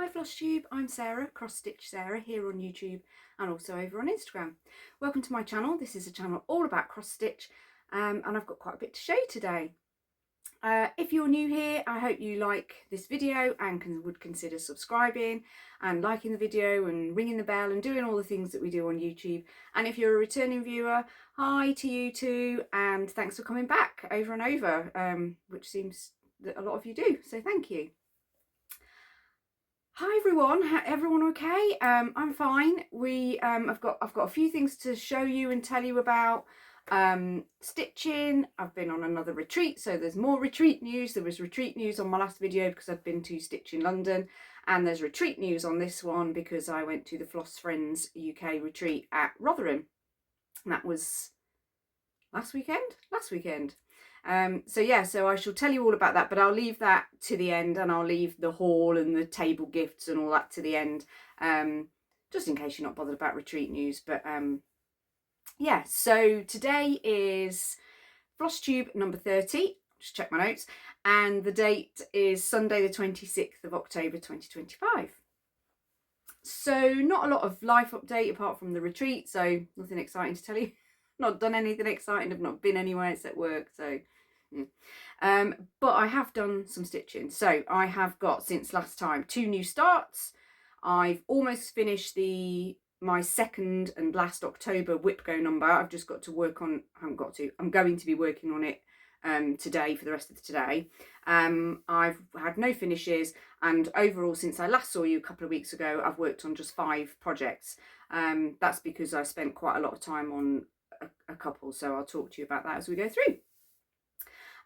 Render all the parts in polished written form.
Hi Flosstube, I'm Sarah, Cross Stitch Sarah, here on YouTube and also over on Instagram. Welcome to my channel. This is a channel all about cross stitch and I've got quite a bit to show you today. If you're new here, I hope you like this video and would consider subscribing and liking the video and ringing the bell and doing all the things that we do on YouTube. And if you're a returning viewer, hi to you too, and thanks for coming back over and over, which seems that a lot of you do, so thank you. Hi everyone, everyone okay? I'm fine. I've got a few things to show you and tell you about. Stitching. I've been on another retreat, so there's more retreat news. There was retreat news on my last video because I've been to Stitch in London, and there's retreat news on this one because I went to the Floss Friends UK retreat at Rotherham, and that was last weekend. So I shall tell you all about that, but I'll leave that to the end, and I'll leave the haul and the table gifts and all that to the end, just in case you're not bothered about retreat news. But yeah, so today is Flosstube number 30, just check my notes, and the date is Sunday the 26th of October 2025. So not a lot of life update apart from the retreat, so nothing exciting to tell you. Not done anything exciting, I've not been anywhere except work, so yeah. But I have done some stitching. So I have got, since last time, 2 new starts. I've almost finished my second and last October WIP Go number. I've just got to work on, I'm going to be working on it today for the rest of today. I've had no finishes, and overall since I last saw you a couple of weeks ago, I've worked on just 5 projects. That's because I spent quite a lot of time on a couple, so I'll talk to you about that as we go through.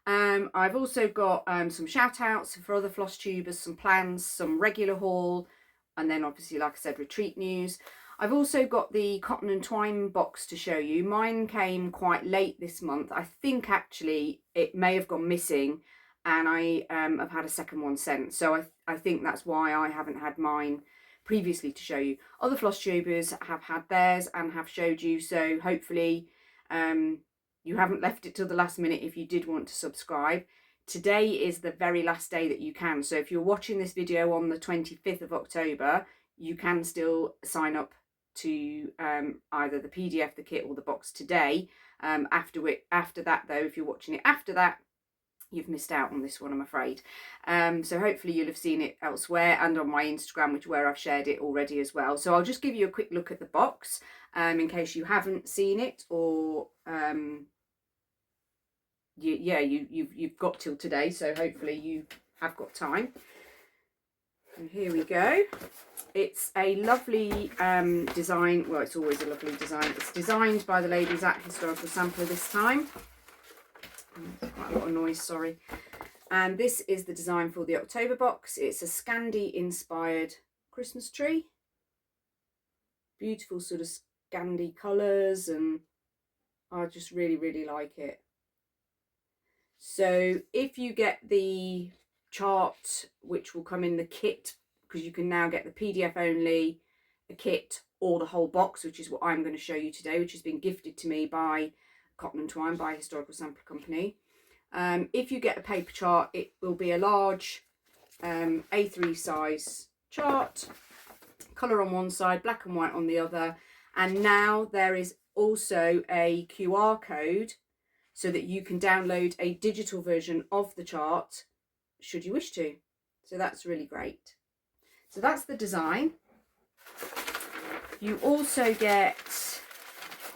I've also got some shout outs for other Flosstubers, some plans, some regular haul, and then obviously, like I said, retreat news. I've also got the cotton and twine box to show you. Mine came quite late this month. I think actually it may have gone missing, and I have had a second one sent, so I think that's why I haven't had mine previously to show you. Other Flosstubers have had theirs and have showed you, so hopefully you haven't left it till the last minute if you did want to subscribe. Today is the very last day that you can, so if you're watching this video on the 25th of October, you can still sign up to either the PDF, the kit, or the box today. After that though, if you're watching it after that, you've missed out on this one, I'm afraid. So hopefully you'll have seen it elsewhere and on my Instagram, where I've shared it already as well. So I'll just give you a quick look at the box in case you haven't seen it, or you've got till today, so hopefully you have got time. And here we go. It's a lovely design. Well, it's always a lovely design. It's designed by the ladies at Historical Sampler this time. Quite a lot of noise, sorry. And this is the design for the October box. It's a Scandi inspired Christmas tree. Beautiful sort of Scandi colours, and I just really like it. So if you get the chart, which will come in the kit, because you can now get the PDF only, the kit, or the whole box, which is what I'm going to show you today, which has been gifted to me by Cotton and Twine, by Historical Sampler Company. If you get a paper chart, it will be a large A3 size chart, colour on one side, black and white on the other, and now there is also a QR code so that you can download a digital version of the chart should you wish to. So that's really great. So that's the design. You also get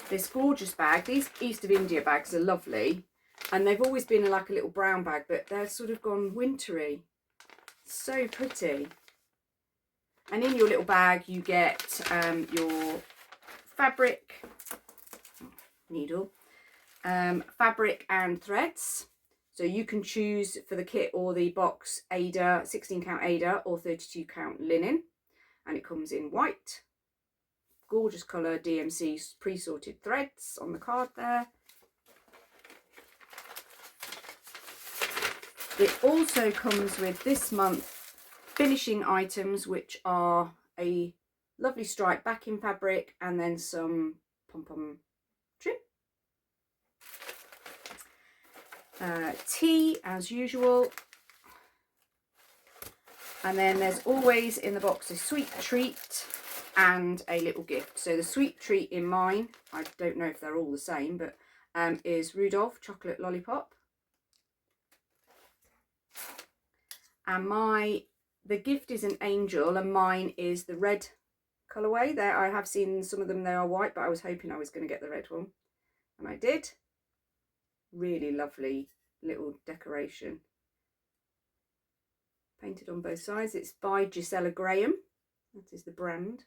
this gorgeous bag. These East of India bags are lovely, and they've always been like a little brown bag, but they're sort of gone wintry. So pretty. And in your little bag you get your fabric, needle, fabric and threads. So you can choose for the kit or the box Ada, 16 count Ada or 32 count linen, and it comes in white. Gorgeous colour DMC pre-sorted threads on the card there. It also comes with this month finishing items, which are a lovely striped backing fabric and then some pom-pom trim. Tea as usual, And then there's always in the box a sweet treat and a little gift. So the sweet treat in mine, I don't know if they're all the same, but is Rudolph chocolate lollipop. And the gift is an angel, and mine is the red colourway. There, I have seen some of them, they are white, but I was hoping I was going to get the red one, and I did. Really lovely little decoration. Painted on both sides. It's by Gisela Graham. That is the brand.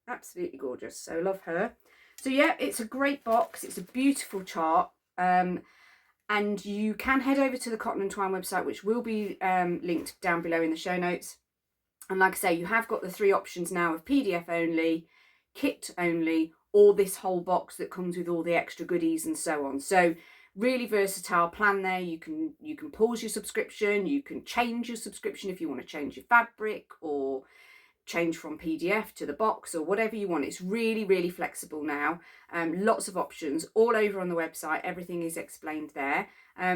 Absolutely gorgeous. So love her. So yeah, it's a great box. It's a beautiful chart. And you can head over to the Cotton and Twine website, which will be linked down below in the show notes. And like I say, you have got the 3 options now of PDF only, kit only, or this whole box that comes with all the extra goodies and so on. So really versatile plan there. You can pause your subscription, you can change your subscription if you want to change your fabric or change from PDF to the box or whatever you want. It's really, really flexible now. Lots of options all over on the website. Everything is explained there.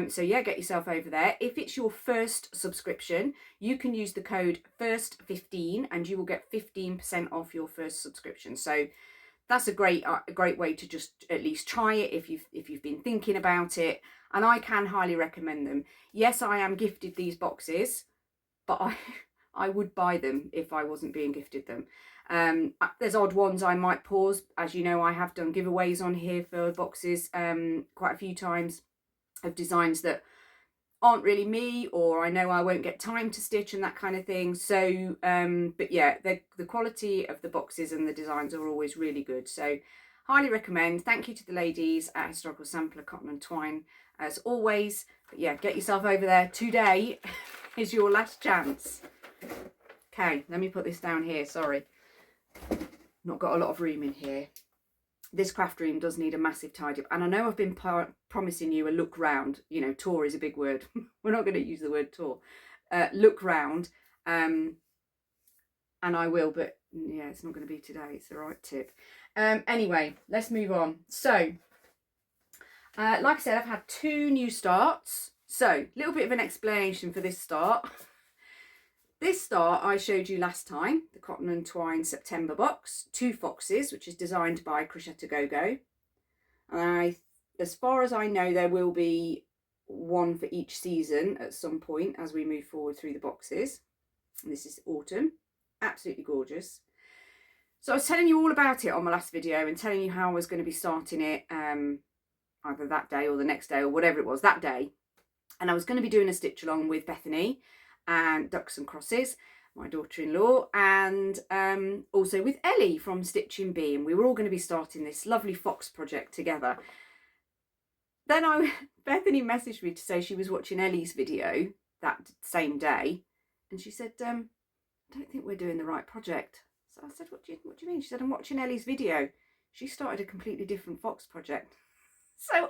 So yeah, get yourself over there. If it's your first subscription, you can use the code FIRST15 and you will get 15% off your first subscription. So that's a great way to just at least try it if you've been thinking about it. And I can highly recommend them. Yes, I am gifted these boxes, but I would buy them if I wasn't being gifted them. There's odd ones I might pause. As you know, I have done giveaways on here for boxes quite a few times of designs that aren't really me, or I know I won't get time to stitch and that kind of thing. So but yeah, the quality of the boxes and the designs are always really good. So highly recommend. Thank you to the ladies at Historical Sampler Cotton and Twine as always. But yeah, get yourself over there. Today is your last chance. Okay, let me put this down here. Sorry, not got a lot of room in here. This craft room does need a massive tidy up, and I know I've been promising you a look round. You know, tour is a big word. We're not going to use the word tour. Look round, and I will, but yeah, it's not going to be today. It's the right tip. Anyway, let's move on. So like I said, I've had 2 new starts. So a little bit of an explanation for this start. This start I showed you last time, the Cotton and Twine September box, 2 foxes, which is designed by Crochetta Go-Go. And as far as I know, there will be 1 for each season at some point as we move forward through the boxes. And this is autumn. Absolutely gorgeous. So I was telling you all about it on my last video and telling you how I was going to be starting it either that day or the next day or whatever it was, that day. And I was going to be doing a stitch along with Bethany and Ducks and Crosses, my daughter-in-law, and also with Ellie from Stitching Bee, and we were all going to be starting this lovely fox project together. Then Bethany messaged me to say she was watching Ellie's video that same day, and she said, I don't think we're doing the right project. So I said, what do you mean? She said, I'm watching Ellie's video. She started a completely different fox project. So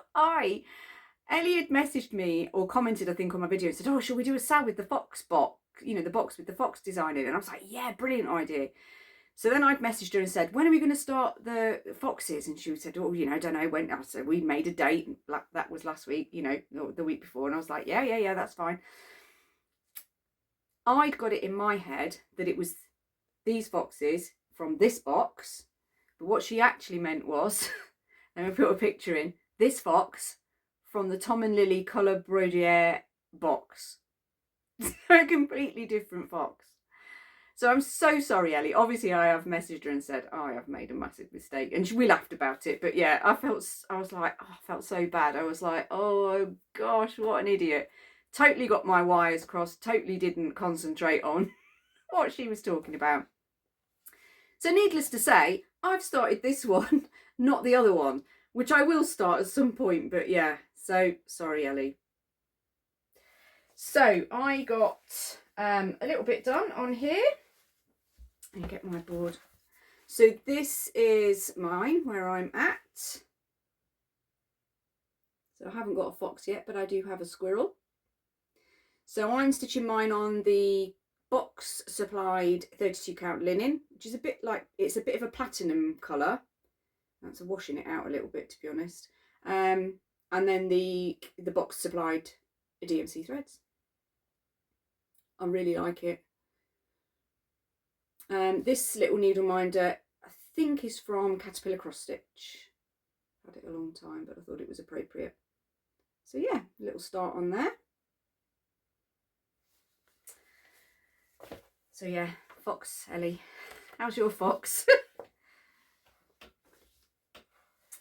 Ellie had messaged me or commented, I think, on my video and said, oh, shall we do a sale with the fox box? You know, the box with the fox design in it. And I was like, yeah, brilliant idea. So then I'd messaged her and said, when are we going to start the foxes? And she said, oh, you know, I don't know when. So we made a date. That was last week, you know, the week before. And I was like, yeah, that's fine. I'd got it in my head that it was these foxes from this box. But what she actually meant was, let me put a picture in, this fox from the Tom and Lily Colour Brodier box. A completely different fox. So I'm so sorry, Ellie. Obviously, I have messaged her and said, oh, I have made a massive mistake. And we laughed about it. But yeah, I felt so bad. I was like, oh gosh, what an idiot. Totally got my wires crossed. Totally didn't concentrate on what she was talking about. So needless to say, I've started this one, not the other one, which I will start at some point. But yeah, so sorry, Ellie. So I got a little bit done on here. Let me get my board. So this is mine, where I'm at. So I haven't got a fox yet, but I do have a squirrel. So I'm stitching mine on the box supplied 32 count linen, which is a bit like, it's a bit of a platinum colour. That's washing it out a little bit, to be honest. And then the box supplied DMC threads. I really like it. This little needle minder I think is from Caterpillar Cross Stitch. Had it a long time, but I thought it was appropriate. So yeah, a little start on there. So yeah, fox, Ellie. How's your fox?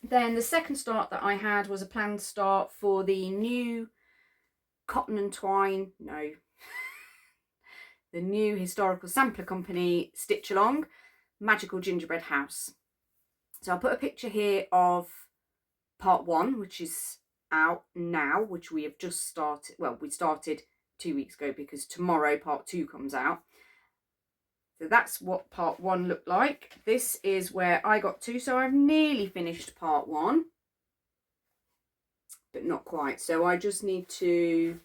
Then the second start that I had was a planned start for the new Cotton and Twine, no, the new historical sampler company Stitch Along Magical Gingerbread House. So I'll put a picture here of part 1, which is out now, which we have just started. Well, we started 2 weeks ago because tomorrow part 2 comes out. So that's what part 1 looked like. This is where I got to. So I've nearly finished part 1, but not quite. So I just need to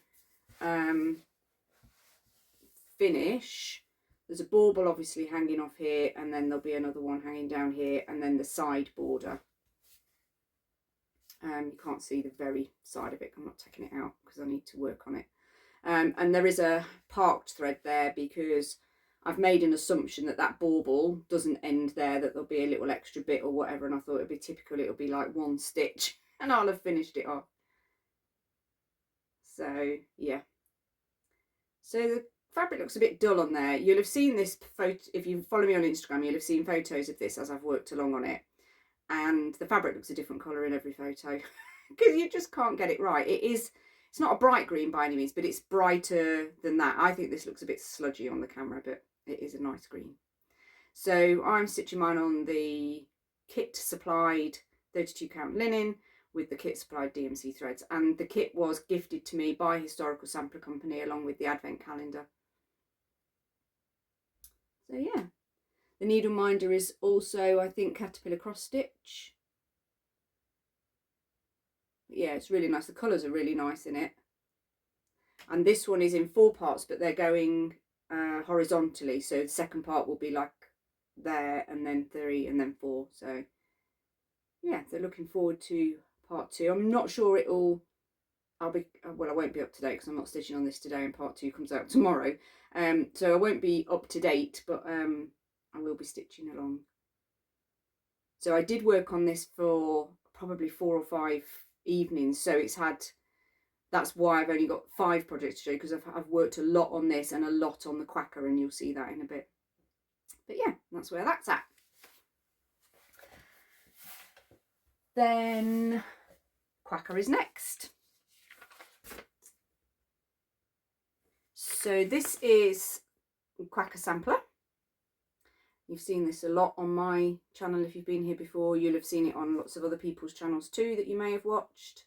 finish. There's a bauble obviously hanging off here, and then there'll be another one hanging down here, and then the side border. You can't see the very side of it. I'm not taking it out because I need to work on it. And there is a parked thread there because I've made an assumption that that bauble doesn't end there, that there'll be a little extra bit or whatever, and I thought it'd be typical, it'll be like 1 stitch and I'll have finished it off. So yeah, so the fabric looks a bit dull on there. You'll have seen this photo, if you follow me on Instagram, you'll have seen photos of this as I've worked along on it, and the fabric looks a different colour in every photo because you just can't get it right. It's not a bright green by any means, but it's brighter than that. I think this looks a bit sludgy on the camera, but it is a nice green. So I'm stitching mine on the kit supplied 32 count linen with the kit supplied DMC threads, and the kit was gifted to me by Historical Sampler Company along with the advent calendar. So yeah, the needle minder is also, I think, Caterpillar Cross Stitch. Yeah, it's really nice. The colours are really nice in it. And this one is in 4 parts, but they're going horizontally. So the second part will be like there, and then 3, and then 4. So yeah, they're looking forward to part 2. I'm not sure well, I won't be up to date because I'm not stitching on this today, and part 2 comes out tomorrow. So I won't be up to date, but I will be stitching along. So I did work on this for probably 4 or 5 evenings, so that's why I've only got 5 projects to show, because I've worked a lot on this and a lot on the Quacker, and you'll see that in a bit. But yeah, that's where that's at. Then Quacker is next. So this is Quacker Sampler. You've seen this a lot on my channel. If you've been here before, you'll have seen it on lots of other people's channels too that you may have watched.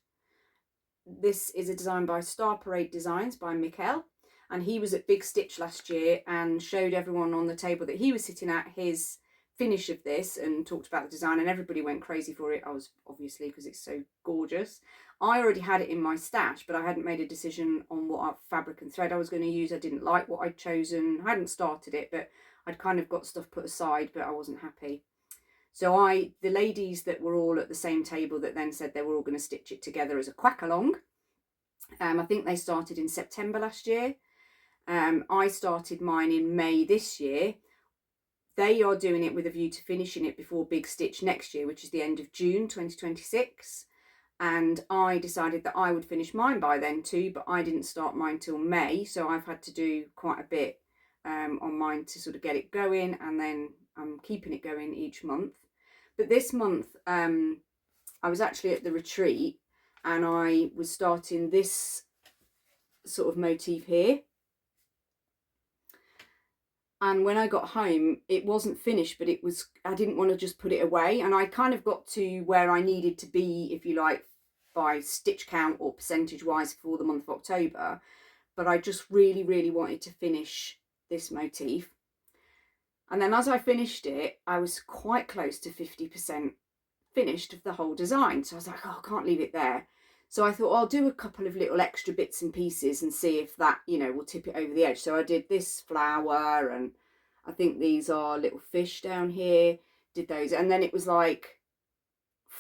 This is a design by Star Parade Designs by Mikkel, and he was at Big Stitch last year and showed everyone on the table that he was sitting at his finish of this and talked about the design, and everybody went crazy for it. I was, obviously, because it's so gorgeous. I already had it in my stash, but I hadn't made a decision on what fabric and thread I was going to use. I didn't like what I'd chosen. I hadn't started it, but I'd kind of got stuff put aside, but I wasn't happy. So the ladies that were all at the same table that then said they were all going to stitch it together as a quack along. I think they started in September last year. I started mine in May this year. They are doing it with a view to finishing it before Big Stitch next year, which is the end of June 2026. And I decided that I would finish mine by then too, but I didn't start mine till May. So I've had to do quite a bit on mine to sort of get it going, and then I'm keeping it going each month. But this month I was actually at the retreat, and I was starting this sort of motif here. And when I got home, it wasn't finished, but I didn't want to just put it away. And I kind of got to where I needed to be, if you like, by stitch count or percentage wise for the month of October. But I just really, really wanted to finish this motif. And then as I finished it, I was quite close to 50% finished of the whole design. So I was like, oh, I can't leave it there. So I thought, well, I'll do a couple of little extra bits and pieces and see if that, you know, will tip it over the edge. So I did this flower, and I think these are little fish down here, did those. And then it was like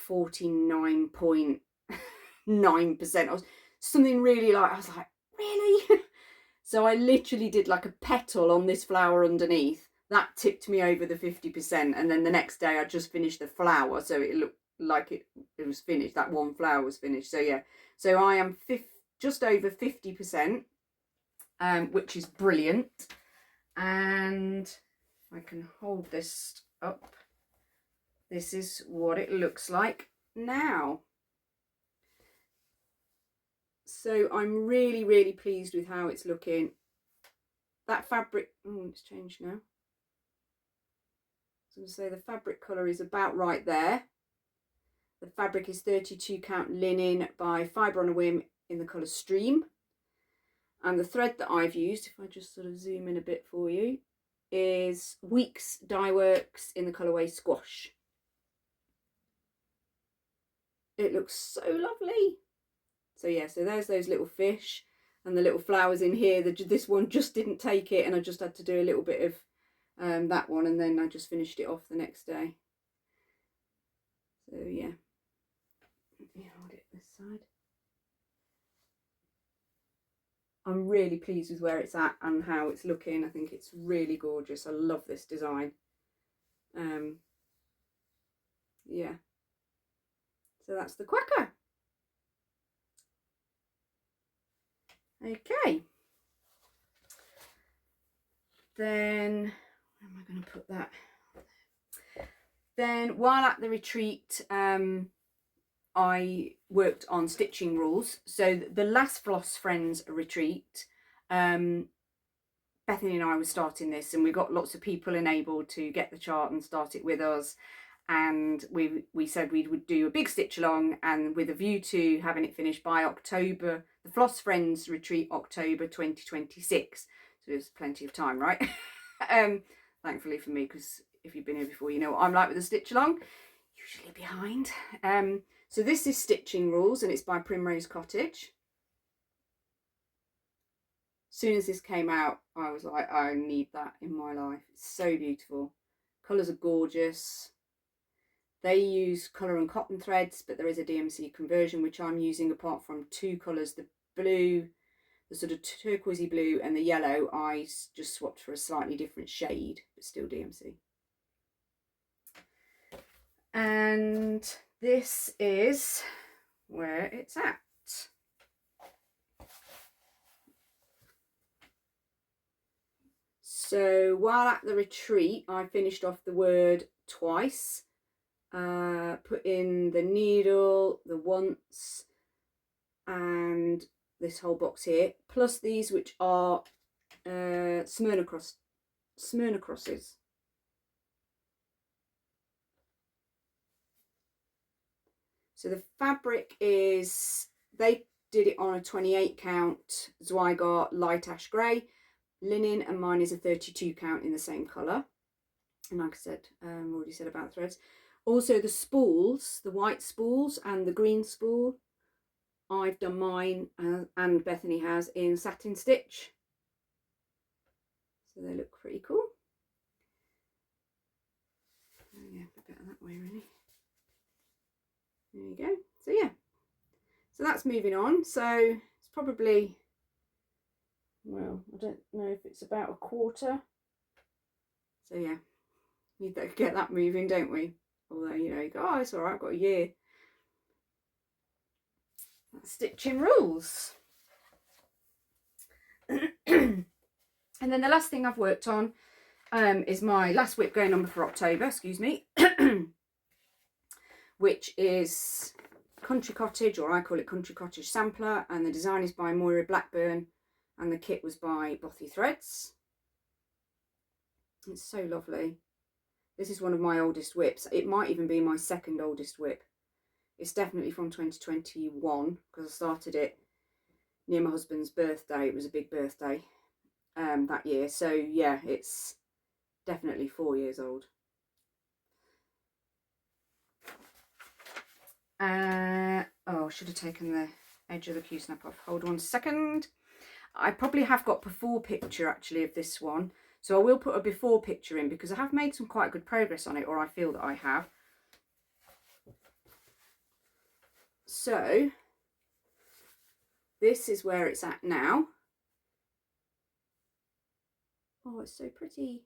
49.9%. I was something really like, I was like, really? So I literally did like a petal on this flower underneath. that tipped me over the 50%. And then the next day I just finished the flower, so it looked like it was finished. That one flower was finished. So yeah, so I am just over 50%, which is brilliant. And I can hold this up. This is what it looks like now. So I'm really, really pleased with how it's looking. That fabric, oh, it's changed now. So I'm going to say the fabric colour is about right there. The fabric is 32 count linen by Fibre on a Whim in the colour Stream. And the thread that I've used, if I just sort of zoom in a bit for you, is Weeks Dye Works in the colourway Squash. It looks so lovely. So yeah, so there's those little fish and the little flowers in here. This one just didn't take it, and I just had to do a little bit of that one, and then I just finished it off the next day. So yeah, let me hold it this side. I'm really pleased with where it's at and how it's looking. I think it's really gorgeous. I love this design. Yeah. So that's the Quacker. Okay. Then, where am I going to put that? Then, while at the retreat, I worked on stitching rules. So the last Floss Friends retreat, Bethany and I were starting this, and we got lots of people enabled to get the chart and start it with us. And we said we would do a big stitch along, and with a view to having it finished by October, the Floss Friends retreat, October 2026. So there's plenty of time, right? Thankfully for me, because if you've been here before, you know what I'm like with a stitch along, usually behind. So this is Stitching Rules, and it's by Primrose Cottage. As soon as this came out, I was like, I need that in my life. It's so beautiful. Colours are gorgeous. They use colour and cotton threads, but there is a DMC conversion, which I'm using apart from two colours, the blue, the sort of turquoisey blue, and the yellow. I just swapped for a slightly different shade, but still DMC. And this is where it's at. So while at the retreat, I finished off the word twice. Put in the needle, the once, and this whole box here, plus these, which are Smyrna crosses. So the fabric is, they did it on a 28 count Zweigart light ash grey linen, and mine is a 32 count in the same colour. And like I said, already said about threads. Also the spools, the white spools and the green spool, I've done mine and Bethany has in satin stitch. So they look pretty cool. Oh yeah, a bit better that way really. There you go. So yeah, so that's moving on. So it's probably, well, I don't know if it's about a quarter. So yeah, need to get that moving, don't we? Although, you know, you go, oh, it's all right, I've got a year. That's Stitching Rules. And then the last thing I've worked on is my last WIP going on for October, excuse me, which is Country Cottage, or I call it Country Cottage Sampler, and the design is by Moira Blackburn, and the kit was by Bothy Threads. It's so lovely. This is one of my oldest WIPs. It might even be my second oldest WIP. It's definitely from 2021, because I started it near my husband's birthday. It was a big birthday that year. So yeah, it's definitely 4 years old. Oh, I should have taken the edge of the Q-snap off. Hold on a second. I probably have got before picture actually of this one. So I will put a before picture in, because I have made some quite good progress on it, or I feel that I have. So this is where it's at now. Oh, it's so pretty.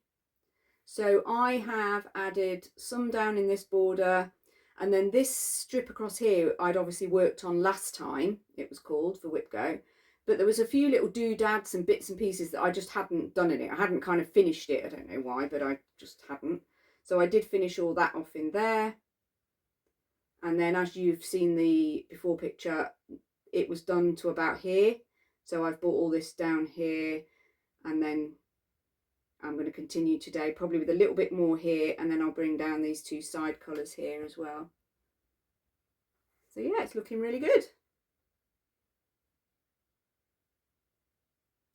So I have added some down in this border, and then this strip across here I'd obviously worked on last time, it was called, for WIP Go. But there was a few little doodads and bits and pieces that I just hadn't done in it. I hadn't kind of finished it. I don't know why, but I just hadn't. So I did finish all that off in there. And then as you've seen the before picture, it was done to about here. So I've brought all this down here, and then I'm going to continue today probably with a little bit more here, and then I'll bring down these two side colours here as well. So yeah, it's looking really good.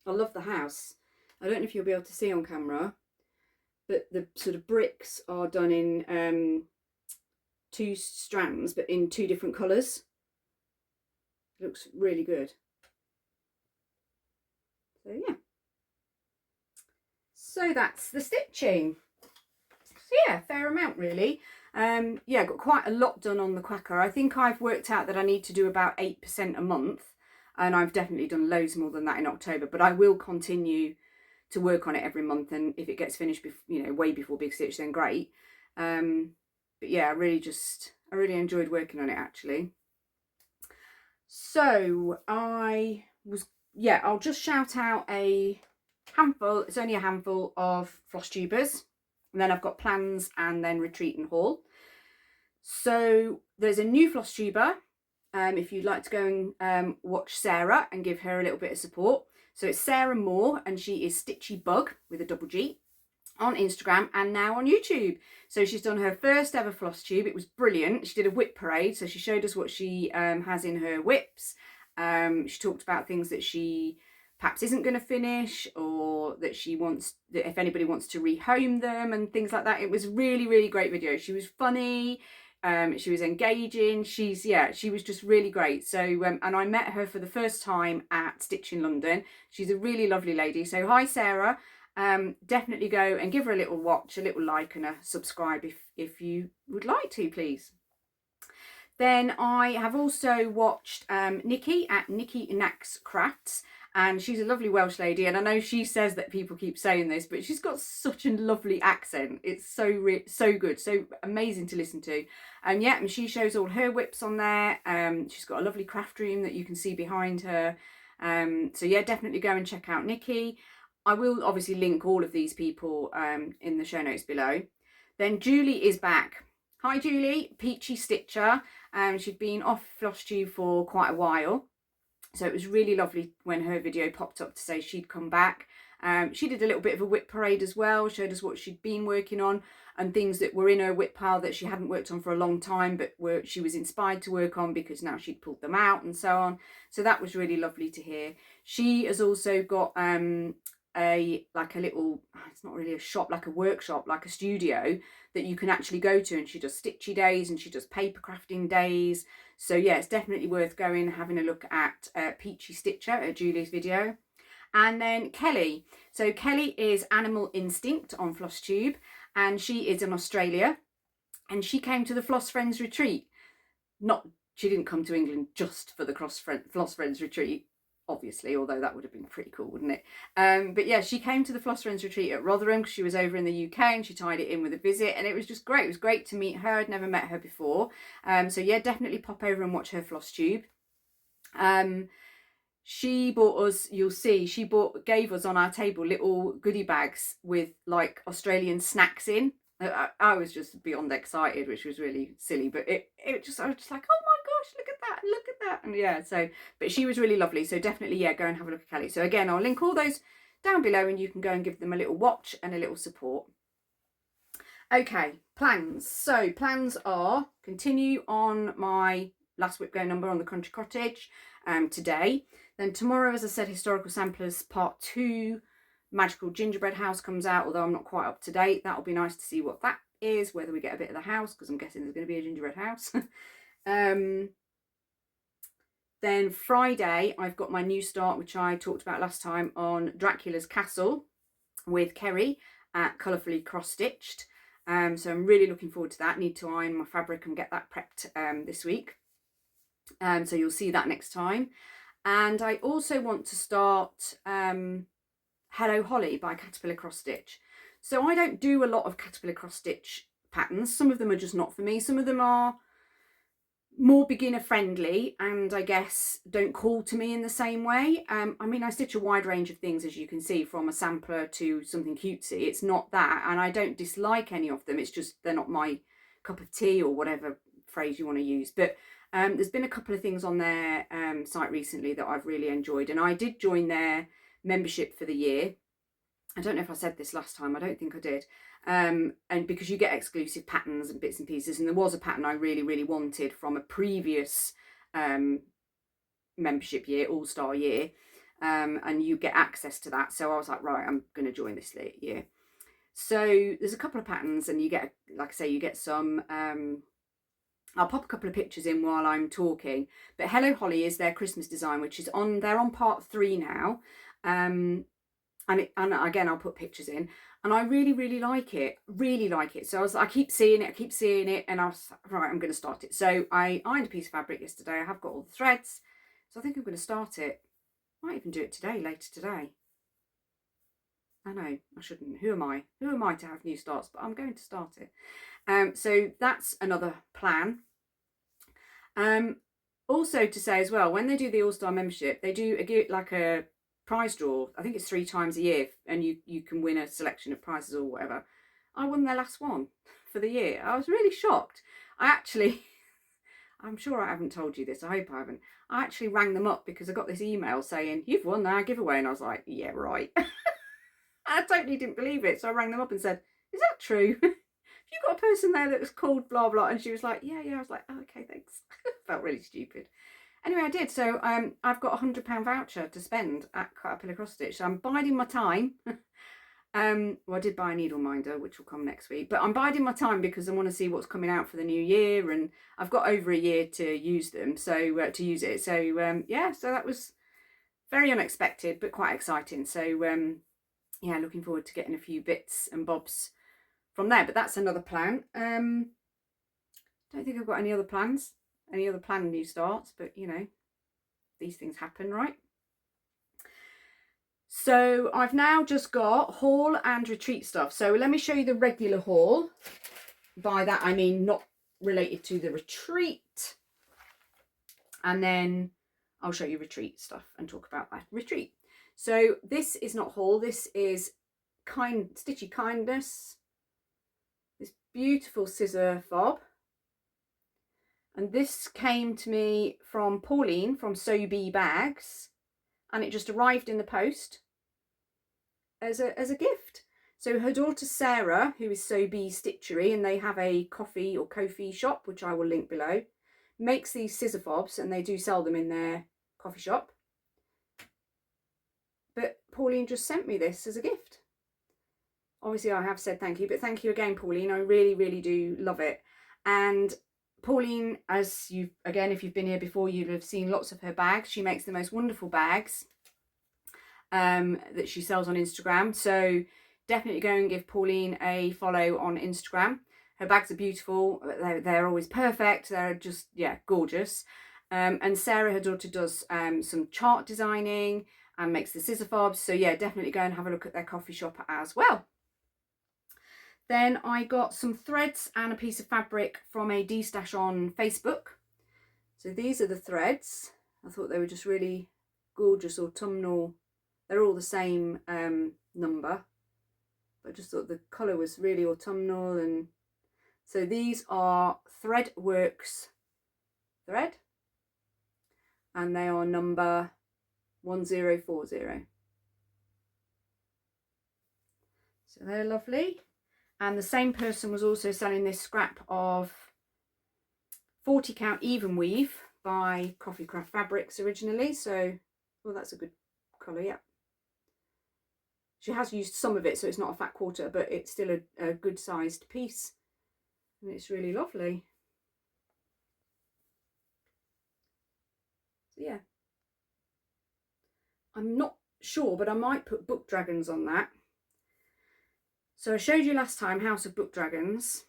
I love the house. I don't know if you'll be able to see on camera, but the sort of bricks are done in 2 strands, but in 2 different colours. It looks really good. So yeah. So that's the stitching. So yeah, fair amount really. Yeah, got quite a lot done on the Quacker. I think I've worked out that I need to do about 8% a month. And I've definitely done loads more than that in October, but I will continue to work on it every month, and if it gets finished, you know, way before Big Stitch, then great. But yeah, I really enjoyed working on it actually. So I'll just shout out a handful. It's only a handful of Flosstubers, and then I've got plans and then retreat and haul. So there's a new Flosstuber. If you'd like to go and watch Sarah and give her a little bit of support. So it's Sarah Moore, and she is Stitchy Bug with a double G on Instagram and now on YouTube. So she's done her first ever floss tube. It was brilliant. She did a WIP parade, so she showed us what she has in her WIPs. She talked about things that she perhaps isn't going to finish, or that she wants, that if anybody wants to rehome them and things like that. It was really, really great video. She was funny. She was engaging. She was just really great. So and I met her for the first time at Stitch in London. She's a really lovely lady. So hi Sarah. Definitely go and give her a little watch, a little like, and a subscribe if you would like to, please. Then I have also watched Nikki at Nikki Nax Crafts, and she's a lovely Welsh lady, and I know she says that people keep saying this, but she's got such a lovely accent. It's so good, so amazing to listen to. And yeah, and she shows all her WIPs on there. She's got a lovely craft room that you can see behind her. So yeah, definitely go and check out Nikki. I will obviously link all of these people in the show notes below. Then Julie is back. Hi Julie, Peachy Stitcher. She'd been off Flosstube for quite a while, so it was really lovely when her video popped up to say she'd come back. She did a little bit of a WIP parade as well, showed us what she'd been working on and things that were in her WIP pile that she hadn't worked on for a long time, but she was inspired to work on because now she'd pulled them out and so on. So that was really lovely to hear. She has also got like a little, it's not really a shop, like a workshop, like a studio that you can actually go to, and she does stitchy days and she does paper crafting days. So yeah, it's definitely worth going and having a look at Peachy Stitcher at Julie's video. And then Kelly. So Kelly is Animal Instinct on Flosstube, and she is in Australia, and she came to the Floss Friends retreat. She didn't come to England just for the Floss Friends retreat, obviously, although that would have been pretty cool, wouldn't it? But yeah, she came to the Floss Friends retreat at Rotherham because she was over in the UK, and she tied it in with a visit, and it was just great. It was great to meet her. I'd never met her before. So yeah, definitely pop over and watch her Flosstube. She bought us, you'll see, gave us on our table little goodie bags with like Australian snacks in. I was just beyond excited, which was really silly, but I was just like, oh my gosh, look at that. And yeah, so, but she was really lovely. So definitely, yeah, go and have a look at Kelly. So again, I'll link all those down below, and you can go and give them a little watch and a little support. Okay, plans. So plans are continue on my last WIP Go number on the Country Cottage today. Then tomorrow, as I said, Historical Samplers Part 2 Magical Gingerbread House comes out, although I'm not quite up to date. That'll be nice to see what that is, whether we get a bit of the house, because I'm guessing there's going to be a gingerbread house. Then Friday, I've got my new start, which I talked about last time, on Dracula's Castle with Kerry at Colourfully Cross Stitched. So I'm really looking forward to that. Need to iron my fabric and get that prepped this week. So you'll see that next time. And I also want to start Hello Holly by Caterpillar Cross Stitch. So I don't do a lot of caterpillar cross stitch patterns. Some of them are just not for me. Some of them are more beginner friendly and I guess don't call to me in the same way. I mean, I stitch a wide range of things, as you can see, from a sampler to something cutesy. It's not that, and I don't dislike any of them. It's just they're not my cup of tea, or whatever phrase you want to use. But there's been a couple of things on their site recently that I've really enjoyed, and I did join their membership for the year. I don't know if I said this last time. I don't think I did. And because you get exclusive patterns and bits and pieces, and there was a pattern I really wanted from a previous membership year, all-star year, and you get access to that. So I was like, right, I'm going to join this year. So there's a couple of patterns, and you get, like I say, you get some. I'll pop a couple of pictures in while I'm talking. But Hello Holly is their Christmas design, which is on. They're on part 3 now. And again, I'll put pictures in, and I really like it, So I keep seeing it, and I was right, I'm going to start it. So I ironed a piece of fabric yesterday. I have got all the threads, so I think I'm going to start it. Might even do it today, later today. I know I shouldn't. Who am I to have new starts? But I'm going to start it. So that's another plan. Also to say as well, when they do the All-Star membership, they do like a prize draw. I think it's 3 times a year, and you can win a selection of prizes or whatever. I won their last one for the year. I was really shocked. I'm sure I haven't told you this, I hope I haven't. I actually rang them up because I got this email saying, you've won our giveaway, and I was like, yeah, right. I totally didn't believe it, so I rang them up and said, is that true? Have you got a person there that was called blah blah? And she was like, yeah. I was like, oh, okay, thanks. Felt really stupid. Anyway, I did. So I've got a £100 voucher to spend at Caterpillar Cross Stitch. So I'm biding my time. Well, I did buy a needle minder, which will come next week. But I'm biding my time because I want to see what's coming out for the new year. And I've got over a year to use them, so to use it. So yeah, so that was very unexpected, but quite exciting. So yeah, looking forward to getting a few bits and bobs from there. But that's another plan. Don't think I've got any other plans. Any other planned new starts, but you know, these things happen, right? So I've now just got haul and retreat stuff. So let me show you the regular haul. By that I mean not related to the retreat. And then I'll show you retreat stuff and talk about that retreat. So this is not haul, this is Stitchy Kindness. This beautiful scissor fob. And this came to me from Pauline from So Bee Bags, and it just arrived in the post as a gift. So her daughter Sarah, who is So Bee Stitchery, and they have a coffee or Ko-fi shop, which I will link below, makes these scissor fobs, and they do sell them in their coffee shop. But Pauline just sent me this as a gift. Obviously I have said thank you, but thank you again, Pauline. I really do love it. And Pauline, as you, again, if you've been here before, you'll have seen lots of her bags. She makes the most wonderful bags that she sells on Instagram. So definitely go and give Pauline a follow on Instagram. Her bags are beautiful. They're always perfect. They're just, yeah, gorgeous. And Sarah, her daughter, does some chart designing and makes the scissor fobs. So yeah, definitely go and have a look at their coffee shop as well. Then I got some threads and a piece of fabric from a D-stash on Facebook. So these are the threads. I thought they were just really gorgeous autumnal. They're all the same number, but I just thought the colour was really autumnal. And so these are Threadworks thread, and they are number 1040. So they're lovely. And the same person was also selling this scrap of 40 count even weave by Coffee Craft Fabrics originally. So, well, that's a good colour, yeah. She has used some of it, so it's not a fat quarter, but it's still a good sized piece. And it's really lovely. So yeah. I'm not sure, but I might put book dragons on that. So I showed you last time House of Book Dragons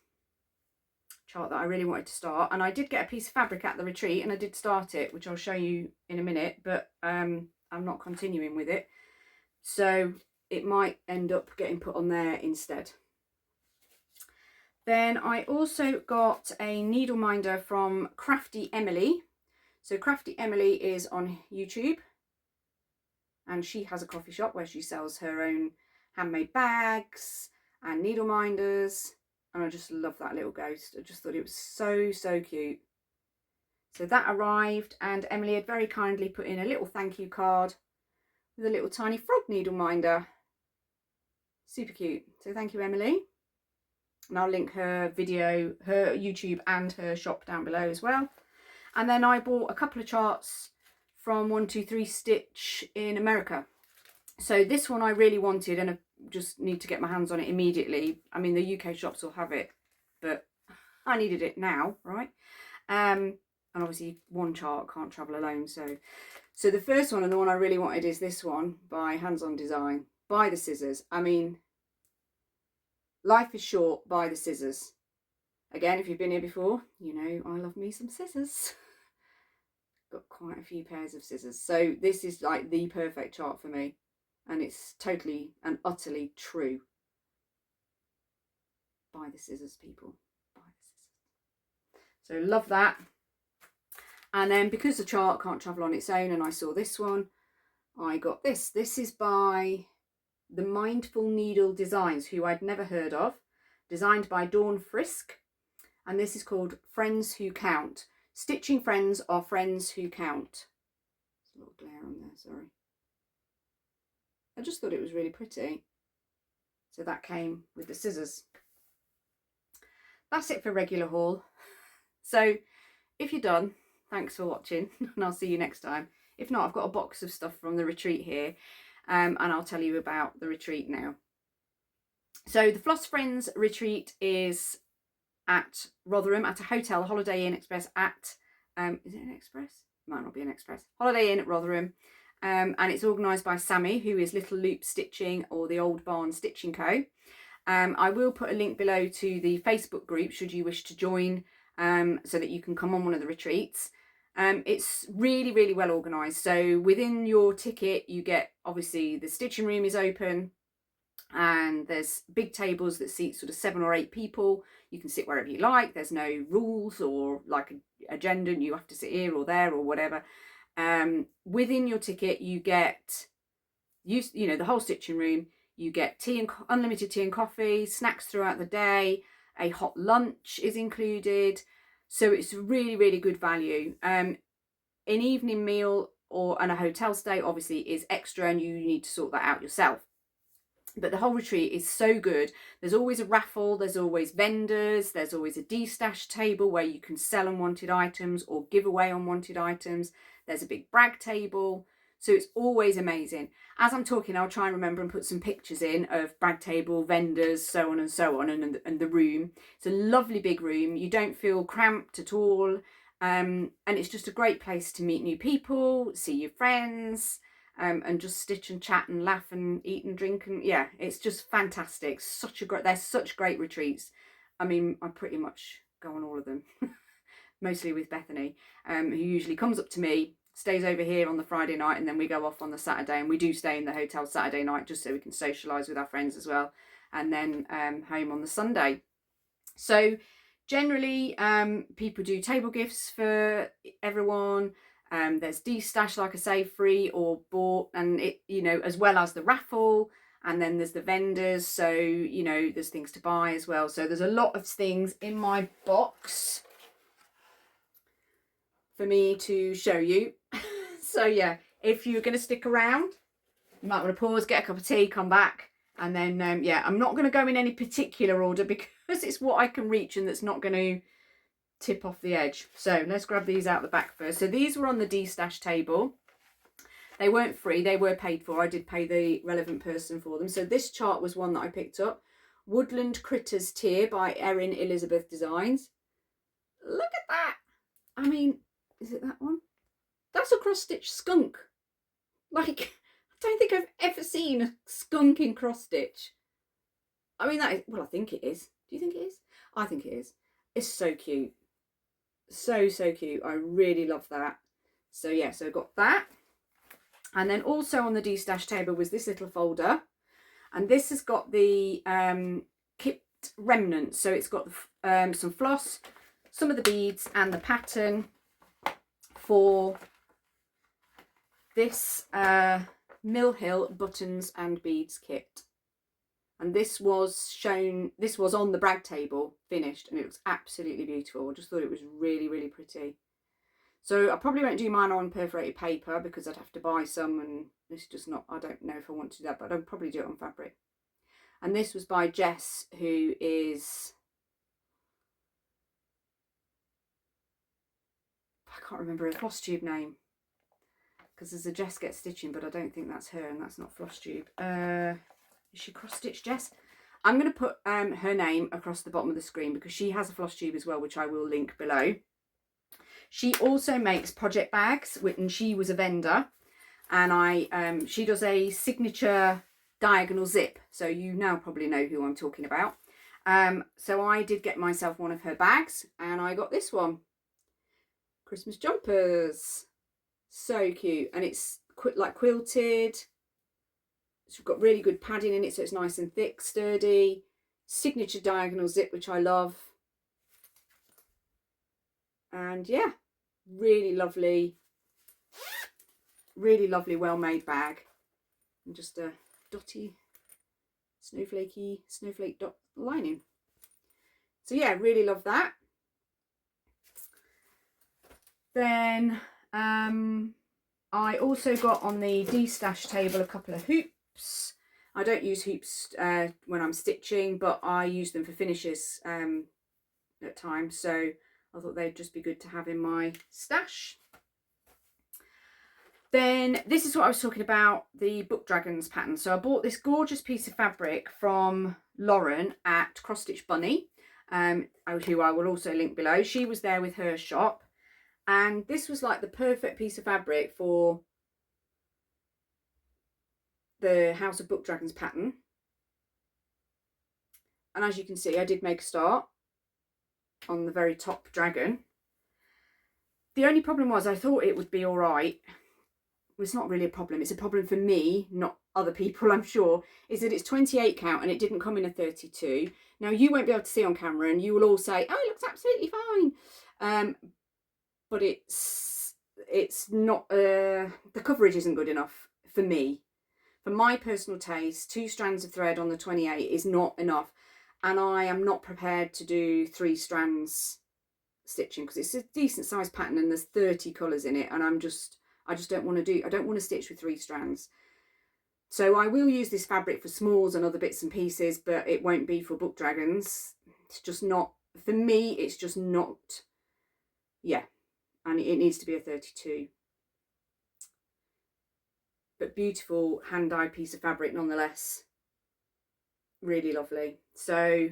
chart that I really wanted to start, and I did get a piece of fabric at the retreat and I did start it, which I'll show you in a minute, but I'm not continuing with it. So it might end up getting put on there instead. Then I also got a needle minder from Crafty Emily. So Crafty Emily is on YouTube, and she has a coffee shop where she sells her own handmade bags and needle minders, and I just love that little ghost. I just thought it was so, so cute. So that arrived, and Emily had very kindly put in a little thank you card with a little tiny frog needle minder. Super cute. So thank you, Emily. And I'll link her video, her YouTube and her shop down below as well. And then I bought a couple of charts from 123 Stitch in America. So this one I really wanted, and I just need to get my hands on it immediately. I mean, the UK shops will have it, but I needed it now, right? And obviously one chart can't travel alone. So the first one, and the one I really wanted, is this one by Hands On Design, by the scissors. I mean, life is short, by the scissors. Again, if you've been here before, you know I love me some scissors. Got quite a few pairs of scissors. So this is like the perfect chart for me. And it's totally and utterly true. By the scissors, people. By the scissors. So love that. And then because the chart can't travel on its own, and I saw this one, I got this. This is by the Mindful Needle Designs, who I'd never heard of. Designed by Dawn Frisk. And this is called Friends Who Count. Stitching friends are friends who count. There's a little glare on there, sorry. I just thought it was really pretty. So that came with the scissors. That's it for regular haul. So if you're done, thanks for watching, and I'll see you next time. If not, I've got a box of stuff from the retreat here, and I'll tell you about the retreat now. So the Floss Friends retreat is at Rotherham at a hotel, Holiday Inn Express at, is it an Express? Might not be an Express. Holiday Inn at Rotherham. And it's organised by Sammy, who is Little Loop Stitching, or the Old Barn Stitching Co. I will put a link below to the Facebook group should you wish to join, so that you can come on one of the retreats. It's really, really well organised. So within your ticket, you get, obviously, the stitching room is open, and there's big tables that seat sort of 7 or 8 people. You can sit wherever you like. There's no rules or like an agenda, and you have to sit here or there or whatever. Within your ticket, you get, you know, the whole stitching room. You get tea and unlimited tea and coffee, snacks throughout the day. A hot lunch is included, so it's really, really good value. An evening meal and a hotel stay obviously is extra, and you need to sort that out yourself. But the whole retreat is so good. There's always a raffle, there's always vendors, there's always a de-stash table where you can sell unwanted items or give away unwanted items. There's a big brag table. So it's always amazing. As I'm talking, I'll try and remember and put some pictures in of brag table, vendors, so on, and the room. It's a lovely big room. You don't feel cramped at all. And it's just a great place to meet new people, see your friends, and just stitch and chat and laugh and eat and drink, and yeah, it's just fantastic. They're such great retreats. I mean, I pretty much go on all of them, mostly with Bethany, who usually comes up to me, stays over here on the Friday night, and then we go off on the Saturday, and we do stay in the hotel Saturday night just so we can socialise with our friends as well, and then home on the Sunday. So generally people do table gifts for everyone. There's de-stash, like I say, free or bought, and it, you know, as well as the raffle, and then there's the vendors, so you know, there's things to buy as well. So there's a lot of things in my box for me to show you. So yeah, if you're going to stick around, you might want to pause, get a cup of tea, come back, and then yeah, I'm not going to go in any particular order because it's what I can reach and that's not going to tip off the edge. So let's grab these out the back first. So these were on the de-stash table. They weren't free, they were paid for. I did pay the relevant person for them. So this chart was one that I picked up. Woodland Critters Tier by Erin Elizabeth Designs. Look at that. I mean, is it that one? That's a cross-stitch skunk. Like, I don't think I've ever seen a skunk in cross-stitch. I mean, that is, well, I think it is. Do you think it is? I think it is. It's so cute. So cute. I really love that. So yeah, so I got that. And then also on the de-stash table was this little folder, And this has got the kit remnants. So it's got some floss, some of the beads and the pattern for this Mill Hill buttons and beads kit. And this was on the brag table finished, and it looks absolutely beautiful. I just thought it was really, really pretty. So I probably won't do mine on perforated paper because I'd have to buy some, and it's just not, I don't know if I want to do that, but I'll probably do it on fabric. And this was by Jess, who is, I can't remember her Flosstube name, because there's a Jess Gets Stitching, but I don't think that's her, and that's not Flosstube. Is she cross stitch Jess? I'm going to put her name across the bottom of the screen because she has a Flosstube as well, which I will link below. She also makes project bags, and she was a vendor, and she does a signature diagonal zip, so you now probably know who I'm talking about. So I did get myself one of her bags, and I got this one, Christmas jumpers. So cute, and it's like quilted. It's got really good padding in it, so it's nice and thick, sturdy. Signature diagonal zip, which I love. And yeah, really lovely, well-made bag. And just a dotty, snowflake dot lining. So yeah, really love that. Then I also got on the de-stash table a couple of hoops. I don't use hoops when I'm stitching, but I use them for finishes at times, so I thought they'd just be good to have in my stash. Then this is what I was talking about, the Book Dragons pattern. So I bought this gorgeous piece of fabric from Lauren at Cross Stitch Bunny, who I will also link below. She was there with her shop, and this was like the perfect piece of fabric for the House of Book Dragons pattern. And as you can see, I did make a start on the very top dragon. The only problem was I thought it would be all right. Well, it's not really a problem. It's a problem for me, not other people, I'm sure, is that it's 28 count and it didn't come in a 32. Now, you won't be able to see on camera and you will all say, oh, it looks absolutely fine. But it's not, the coverage isn't good enough for me. For my personal taste, 2 strands of thread on the 28 is not enough. And I am not prepared to do 3 strands stitching because it's a decent sized pattern and there's 30 colours in it, and I just don't want to I don't want to stitch with 3 strands. So I will use this fabric for smalls and other bits and pieces, but it won't be for Book Dragons. It's just not, for me, it's just not, yeah, and it needs to be a 32. But beautiful hand-dyed piece of fabric nonetheless. Really lovely. So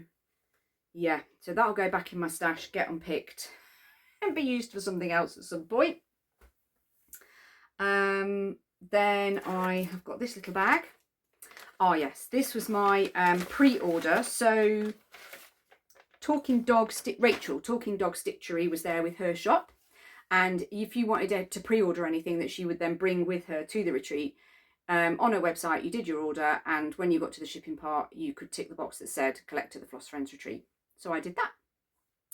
yeah, so that'll go back in my stash, get unpicked and be used for something else at some point. Then I have got this little bag. Oh yes, this was my pre-order. So Talking Dog Stitchery was there with her shop, and if you wanted to pre-order anything that she would then bring with her to the retreat, on her website, you did your order, and when you got to the shipping part, you could tick the box that said collect at the Floss Friends retreat. So I did that,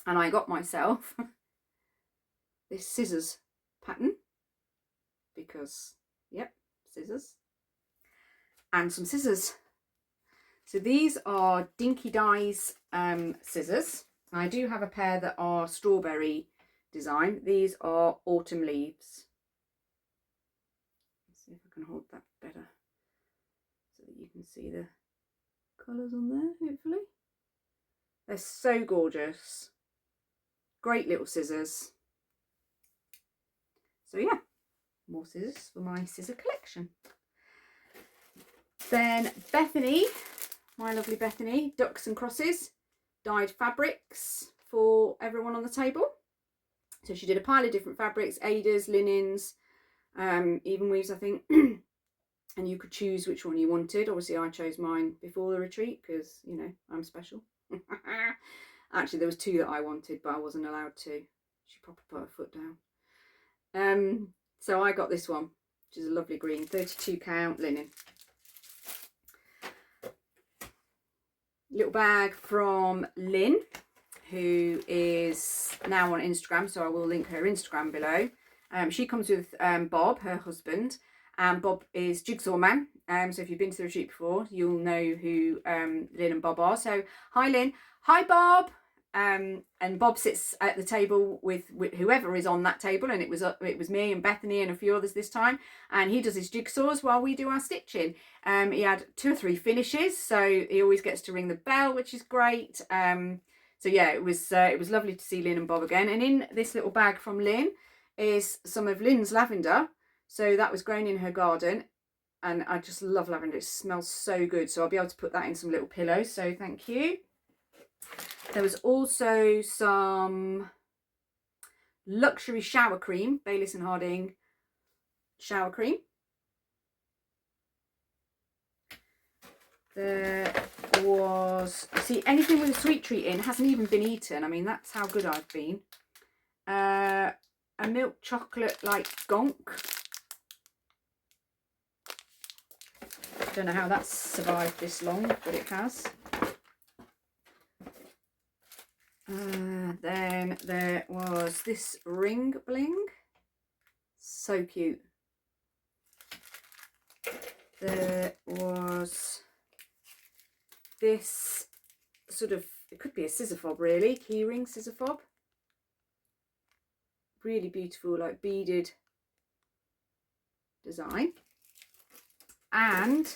and I got myself this scissors pattern because, yep, scissors and some scissors. So these are Dinky Dyes scissors. I do have a pair that are strawberry design. These are Autumn Leaves. Let's see if I can hold that better so that you can see the colours on there, hopefully. They're so gorgeous. Great little scissors. So yeah, more scissors for my scissor collection. Then Bethany, my lovely Bethany, Ducks and Crosses, dyed fabrics for everyone on the table. So she did a pile of different fabrics, Aidas, linens, even weaves, I think. And you could choose which one you wanted. Obviously I chose mine before the retreat because, you know, I'm special. Actually there was 2 that I wanted, but I wasn't allowed to. She probably put her foot down. So I got this one, which is a lovely green, 32 count linen. little bag from Lynn, who is now on Instagram, so I will link her Instagram below. She comes with Bob, her husband, and Bob is Jigsaw Man. So if you've been to the retreat before, you'll know who Lynn and Bob are. So hi Lynn, hi Bob. And Bob sits at the table with whoever is on that table, and it was me and Bethany and a few others this time, and he does his jigsaws while we do our stitching. He had 2 or 3 finishes, so he always gets to ring the bell, which is great. So yeah, it was lovely to see Lynn and Bob again. And in this little bag from Lynn is some of Lynn's lavender. So that was grown in her garden, and I just love lavender. It smells so good. So I'll be able to put that in some little pillows. So thank you. There was also some luxury shower cream, Bayliss and Harding shower cream. There was, see, anything with a sweet treat in hasn't even been eaten. I mean, that's how good I've been. A milk chocolate like gonk. Don't know how that's survived this long, but it has. Then there was this ring bling. So cute. There was this sort of, it could be a scissor fob really, keyring scissor fob. Really beautiful, like beaded design. And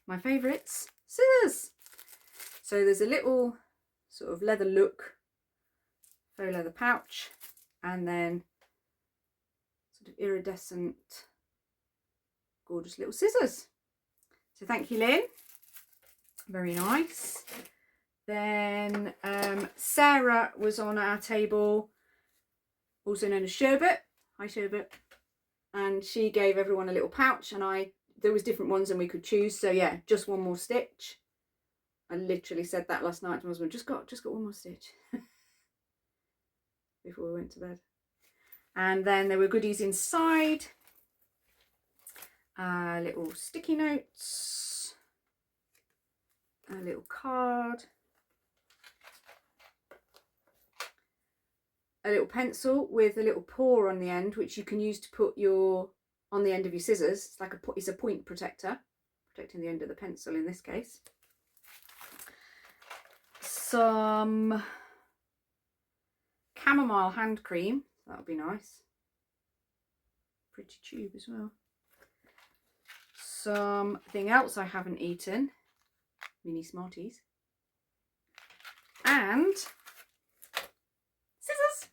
my favourites, scissors. So there's a little sort of leather look, faux leather pouch, and then sort of iridescent, gorgeous little scissors. So thank you, Lynn. Very nice. Then Sarah was on our table, also known as Sherbet. Hi Sherbet. And she gave everyone a little pouch, and there was different ones and we could choose. So yeah, just one more stitch. I literally said that last night to my husband, just got one more stitch before we went to bed. And then there were goodies inside. Little sticky notes, a little card, a little pencil with a little paw on the end, which you can use to put on the end of your scissors. It's like it's a point protector, protecting the end of the pencil in this case. Some chamomile hand cream, that'll be nice. Pretty tube as well. Something else I haven't eaten, mini Smarties, and scissors.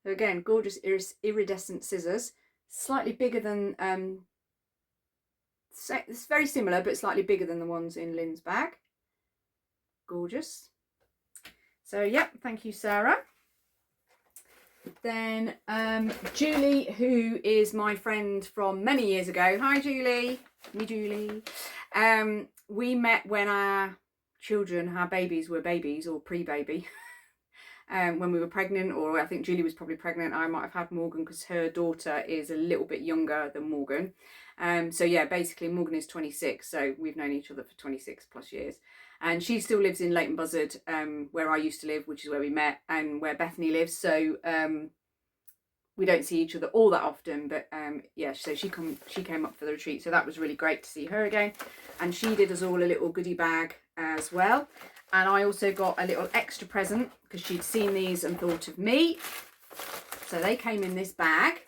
So again, gorgeous iridescent scissors, slightly bigger than, it's very similar but slightly bigger than the ones in Lynn's bag. Gorgeous. So yep, thank you Sarah. Then Julie, who is my friend from many years ago. Hi Julie, me Julie. We met when our babies were babies or pre-baby. When we were pregnant, or I think Julie was probably pregnant. I might have had Morgan because her daughter is a little bit younger than Morgan. So yeah, basically Morgan is 26, so we've known each other for 26 plus years. And she still lives in Leighton Buzzard, where I used to live, which is where we met, and where Bethany lives. So we don't see each other all that often, but yeah, so she came up for the retreat, so that was really great to see her again. And she did us all a little goodie bag as well. And I also got a little extra present because she'd seen these and thought of me. So they came in this bag.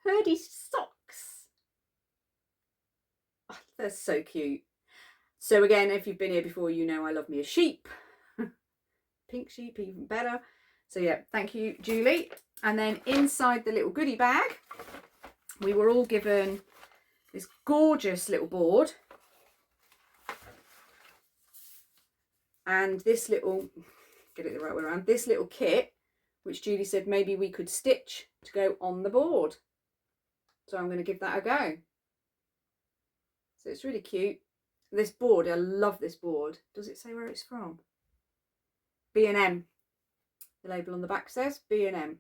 Hurdy socks. Oh, they're so cute. So again, if you've been here before, you know I love me a sheep. Pink sheep, even better. So yeah, thank you, Julie. And then inside the little goodie bag, we were all given this gorgeous little board. And this little, get it the right way around, this little kit, which Julie said maybe we could stitch to go on the board. So I'm going to give that a go. So it's really cute. This board, I love this board. Does it say where it's from? B&M. The label on the back says B&M.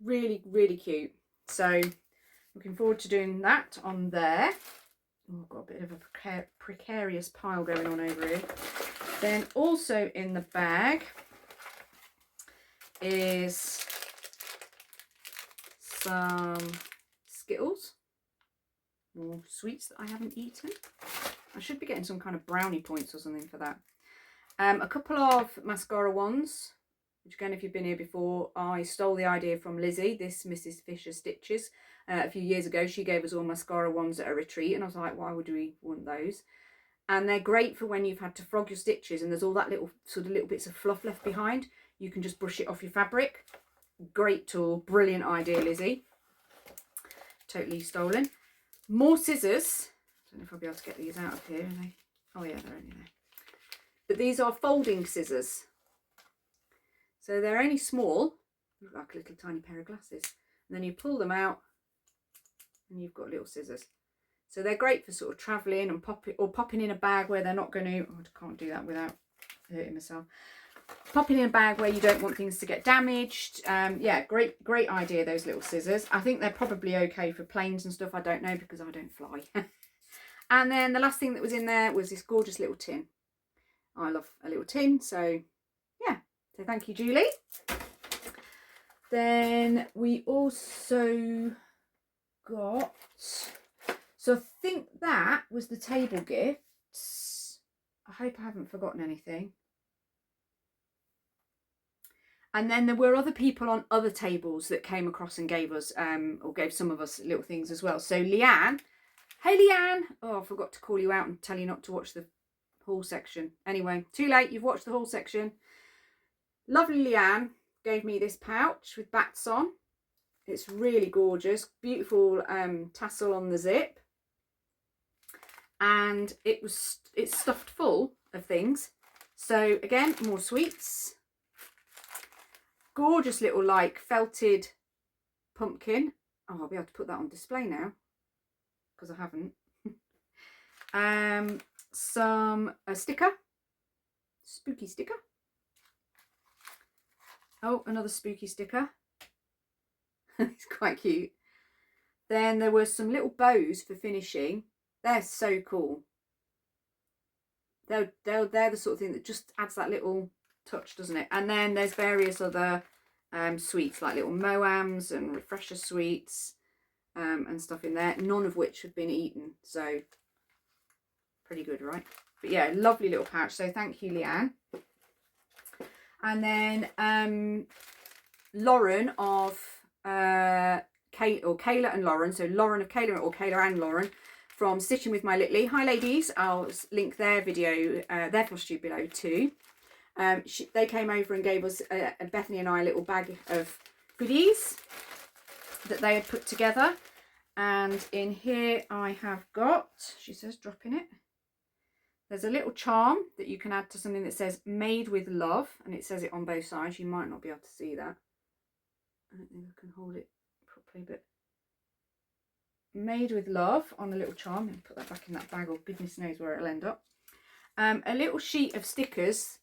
Really, really cute. So looking forward to doing that on there. Oh, I've got a bit of a precarious pile going on over here. Then also in the bag is some Skittles, or sweets that I haven't eaten. I should be getting some kind of brownie points or something for that. A couple of mascara wands, which again, if you've been here before, I stole the idea from Lizzie, this Mrs. Fisher Stitches, a few years ago. She gave us all mascara wands at a retreat, and I was like, why would we want those? And they're great for when you've had to frog your stitches and there's all that little bits of fluff left behind. You can just brush it off your fabric. Great tool, brilliant idea, Lizzie. Totally stolen. More scissors. I don't know if I'll be able to get these out of here. Are they? Oh yeah, they're only there. But these are folding scissors. So they're only small, look like a little tiny pair of glasses. And then you pull them out and you've got little scissors. So they're great for sort of travelling and popping in a bag where they're not going to, oh, I can't do that without hurting myself. Popping in a bag where you don't want things to get damaged. Yeah, great idea, those little scissors. I think they're probably okay for planes and stuff. I don't know because I don't fly. And then the last thing that was in there was this gorgeous little tin. I love a little tin, so yeah. So thank you, Julie. Then we also got, so I think that was the table gifts. I hope I haven't forgotten anything. And then there were other people on other tables that came across and gave us, or gave some of us little things as well. So Leanne, hey Leanne, oh, I forgot to call you out and tell you not to watch the haul section. Anyway, too late, you've watched the haul section. Lovely Leanne gave me this pouch with bats on. It's really gorgeous, beautiful tassel on the zip. And it's stuffed full of things. So again, more sweets. Gorgeous little like felted pumpkin. Oh, I'll be able to put that on display now because I haven't. A sticker, spooky sticker. Oh, another spooky sticker. It's quite cute. Then there were some little bows for finishing. They're so cool. They're the sort of thing that just adds that little touch, doesn't it? And then there's various other sweets like little moams and refresher sweets and stuff in there, none of which have been eaten, so pretty good, right? But yeah, lovely little pouch, so thank you, Leanne. And then Lauren of Kayla and Lauren, so Lauren of Kayla, or Kayla and Lauren from Stitching with My Little. Hi ladies, I'll link their video, their Flosstube below too. They came over and gave us, Bethany and I, a little bag of goodies that they had put together. And in here I have got, she says, drop in it. There's a little charm that you can add to something that says made with love. And it says it on both sides. You might not be able to see that. I don't think I can hold it properly, but made with love on a little charm. And put that back in that bag, or goodness knows where it'll end up. A little sheet of stickers.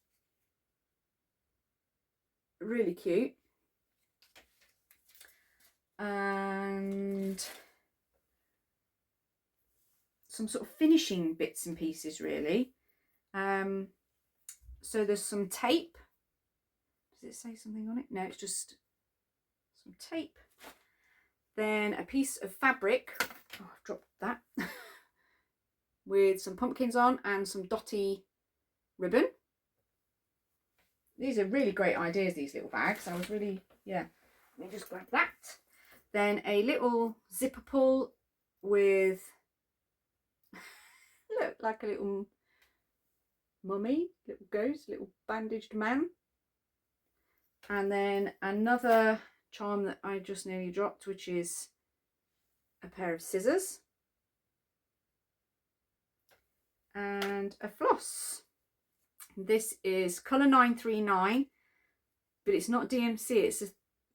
Really cute. And some sort of finishing bits and pieces, really. So there's some tape. Does it say something on it? No, it's just some tape. Then a piece of fabric. Oh, I've dropped that. With some pumpkins on and some dotty ribbon. These are really great ideas, these little bags. I was really, yeah. Let me just grab that. Then a little zipper pull with, look, like a little mummy, little ghost, little bandaged man. And then another charm that I just nearly dropped, which is a pair of scissors. And a floss. This is colour 939, but it's not DMC, it's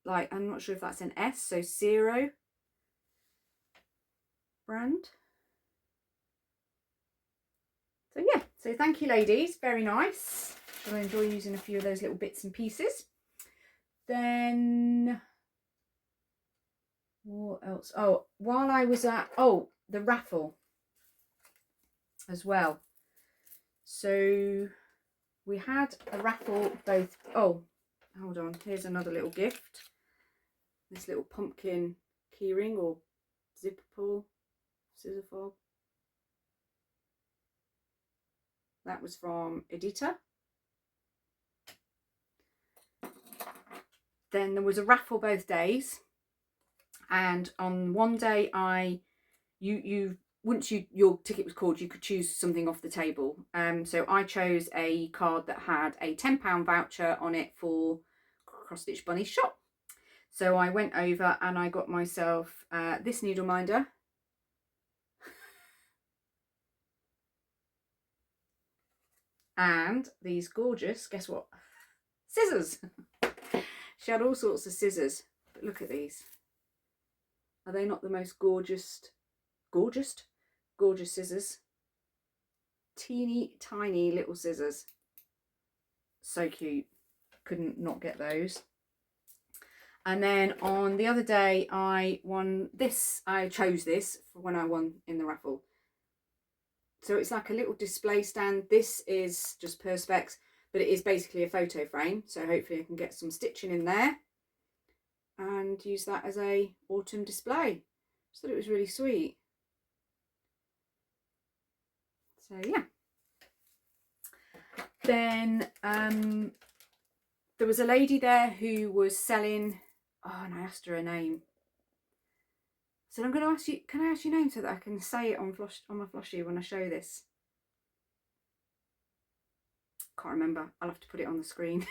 like, I'm not sure if that's an S, so Zero brand. So yeah, so thank you ladies, very nice. I enjoy using a few of those little bits and pieces. Then What else? Oh, while I was at the raffle as well. So we had a raffle both. Oh, hold on. Here's another little gift. This little pumpkin keyring or zipper pull, scissor fob. That was from Edita. Then there was a raffle both days, and on one day once your ticket was called, you could choose something off the table. So I chose a card that had a £10 voucher on it for Cross Stitch Bunny's shop. So I went over and I got myself this needle minder. And these gorgeous, guess what? Scissors. She had all sorts of scissors, but look at these. Are they not the most gorgeous scissors? Teeny tiny little scissors. So cute. Couldn't not get those. And then on the other day, I won this. I chose this for when I won in the raffle. So it's like a little display stand. This is just Perspex, but it is basically a photo frame. So hopefully I can get some stitching in there and use that as a autumn display. Just thought it was really sweet. So yeah. Then there was a lady there who was selling, and I asked her her name. So I'm going to ask you, can I ask your name so that I can say it on my Flosstube when I show this? Can't remember. I'll have to put it on the screen.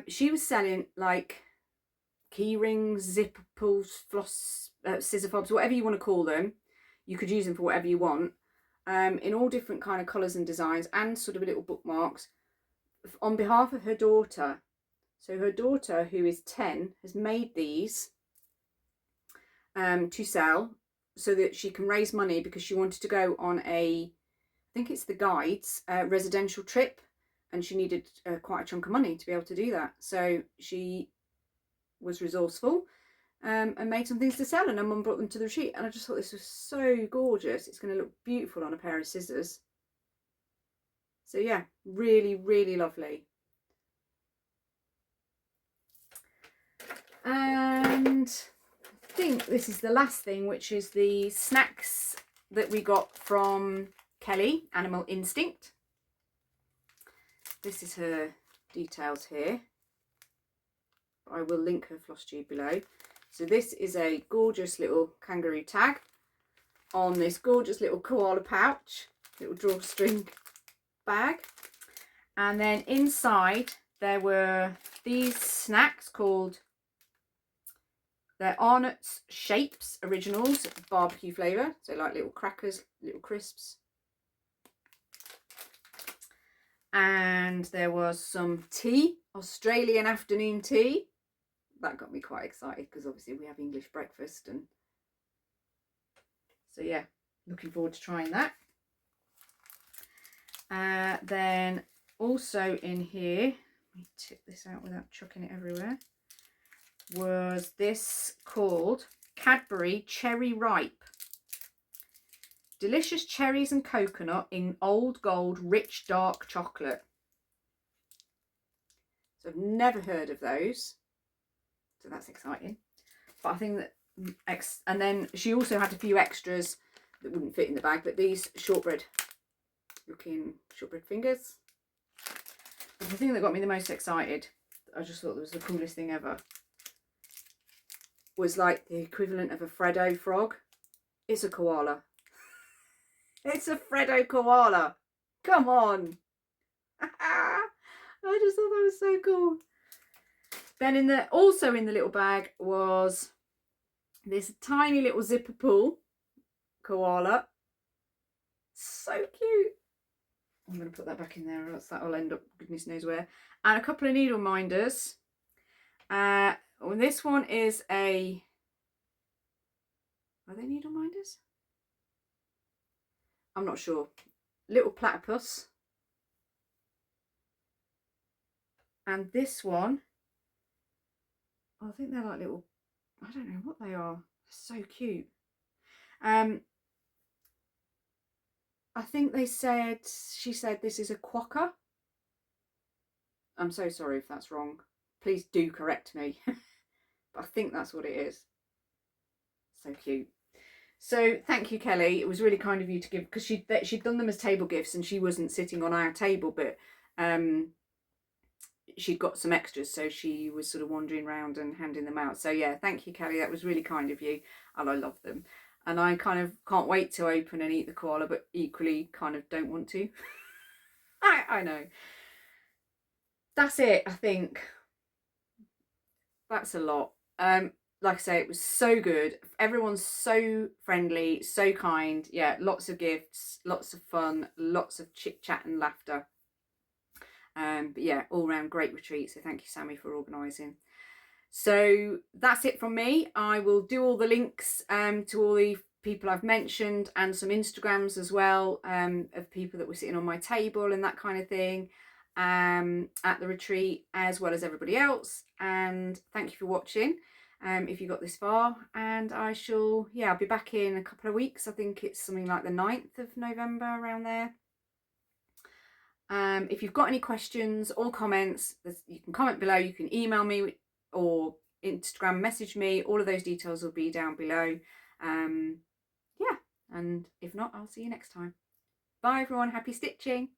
She was selling like key rings, zipper pulls, floss, scissor fobs, whatever you want to call them. You could use them for whatever you want. In all different kind of colours and designs, and sort of little bookmarks on behalf of her daughter. So her daughter, who is 10, has made these to sell so that she can raise money, because she wanted to go on I think it's the Guides residential trip, and she needed quite a chunk of money to be able to do that. So she was resourceful and made some things to sell, and her mum brought them to the retreat, and I just thought this was so gorgeous. It's going to look beautiful on a pair of scissors. So yeah, really, really lovely. And I think this is the last thing, which is the snacks that we got from Kelly, Animal Instinct. This is her details here. I will link her Flosstube below. So this is a gorgeous little kangaroo tag on this gorgeous little koala pouch, little drawstring bag. And then inside there were these snacks called, they're Arnott's Shapes Originals, barbecue flavour. So like little crackers, little crisps. And there was some tea, Australian afternoon tea. That got me quite excited because obviously we have English breakfast, and so yeah, looking forward to trying that. Then also in here, let me tip this out without chucking it everywhere, was this called Cadbury Cherry Ripe. Delicious cherries and coconut in old gold rich dark chocolate. So I've never heard of those. So that's exciting. But I think that, and then she also had a few extras that wouldn't fit in the bag, but these shortbread looking shortbread fingers. But the thing that got me the most excited, I just thought it was the coolest thing ever, was like the equivalent of a Freddo frog. It's a koala. It's a Freddo koala. Come on. I just thought that was so cool. Then also in the little bag was this tiny little zipper pull koala. So cute. I'm going to put that back in there, or else that will end up goodness knows where. And a couple of needle minders. This one is are they needle minders? I'm not sure. Little platypus. And this one, I think they're like little I don't know what they are. So cute. I think she said this is a Quacker. I'm so sorry if that's wrong. Please do correct me. But I think that's what it is. So cute. So thank you, Kelly. It was really kind of you to give, because she'd done them as table gifts and she wasn't sitting on our table, but she'd got some extras, so she was sort of wandering around and handing them out. So yeah, thank you, Kelly. That was really kind of you, and I love them. And I kind of can't wait to open and eat the koala, but equally kind of don't want to. I know. That's it, I think. That's a lot. Like I say, it was so good. Everyone's so friendly, so kind. Yeah, lots of gifts, lots of fun, lots of chit chat and laughter. But yeah, all round great retreat. So thank you, Sammy, for organising. So that's it from me. I will do all the links to all the people I've mentioned and some Instagrams as well of people that were sitting on my table and that kind of thing at the retreat, as well as everybody else. And thank you for watching if you got this far. And I shall, yeah, I'll be back in a couple of weeks. I think it's something like the 9th of November, around there. If you've got any questions or comments, you can comment below. You can email me or Instagram message me. All of those details will be down below. Yeah, and if not, I'll see you next time. Bye everyone, happy stitching.